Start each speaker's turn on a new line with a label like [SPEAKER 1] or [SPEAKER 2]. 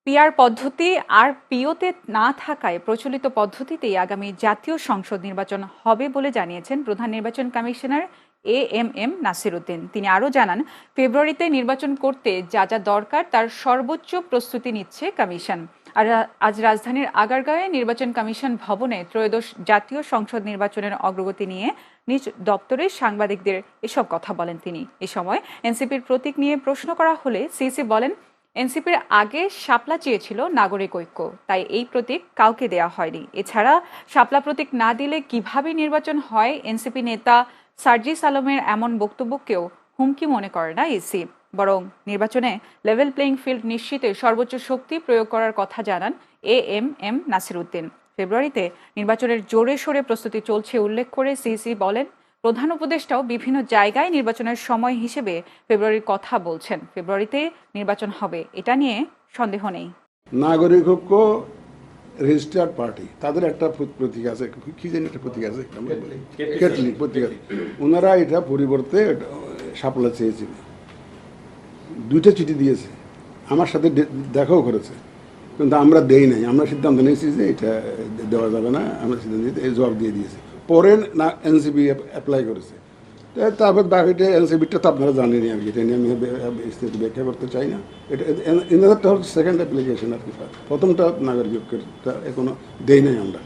[SPEAKER 1] PR পদ্ধতি আর পিওতে না থাকায় প্রচলিত পদ্ধতিতেই আগামী জাতীয় সংসদ নির্বাচন হবে বলে জানিয়েছেন প্রধান নির্বাচন কমিশনার এএমএম নাসির উদ্দিন। তিনি আরও জানান, ফেব্রুয়ারিতে নির্বাচন করতে যা যা দরকার তার সর্বোচ্চ প্রস্তুতি নিচ্ছে কমিশন। আর আজ রাজধানীর আগারগাঁওয়ে নির্বাচন কমিশন ভবনে ত্রয়োদশ জাতীয় সংসদ নির্বাচনের অগ্রগতি নিয়ে নিজ দপ্তরে সাংবাদিকদের এসব কথা বলেন তিনি। এ সময় এনসিপির প্রতীক নিয়ে প্রশ্ন করা হলে সিসি বলেন, এনসিপির আগে শাপলা চেয়েছিল নাগরিক ঐক্য, তাই এই প্রতীক কাউকে দেয়া হয়নি। এছাড়া শাপলা প্রতীক না দিলে কিভাবে নির্বাচন হয়, এনসিপি নেতা সার্জিস আলমের এমন বক্তব্যকেও হুমকি মনে করে না ইসি, বরং নির্বাচনে লেভেল প্লেইং ফিল্ড নিশ্চিতে সর্বোচ্চ শক্তি প্রয়োগ করার কথা জানান এএমএম নাসির উদ্দিন। ফেব্রুয়ারিতে নির্বাচনের জোরে সোরে প্রস্তুতি চলছে উল্লেখ করে সিসি বলেন, প্রধান উপদেষ্টাও বিভিন্ন জায়গায় নির্বাচনের সময় হিসেবে ফেব্রুয়ারির কথা বলছেন। ফেব্রুয়ারিতে নির্বাচন হবে, এটা নিয়ে সন্দেহ নেই।
[SPEAKER 2] নাগরিক ঐক্য রেজিস্টার্ড পার্টি, তাদের একটা প্রতীক আছে, কি জানি একটা প্রতীক আছে, কেটলি প্রতীক আছে। ওনারা এটা পরিবর্তে শাপলা চেয়েছিল, দুইটা চিঠি দিয়েছে, আমার সাথে দেখাও করেছে, কিন্তু আমরা দেই নাই। আমরা সিদ্ধান্ত নিয়েছি যে এটা দেওয়া যাবে না, আমরা সিদ্ধান্ত নিয়ে জবাব দিয়ে দিয়েছি। পরে না এনসিপি অ্যাপ্লাই করেছে, তারপর বাকিটা এনসিপিটা তো আপনারা জানেনই আর কি, এটা নিয়ে আমি বিস্তারিত ব্যাখ্যা করতে চাই না। এটা এনাদেরটা হচ্ছে সেকেন্ড অ্যাপ্লিকেশন আর কি। প্রথমটা নাগরিকত্বটা এখনো দেই নাই আমরা।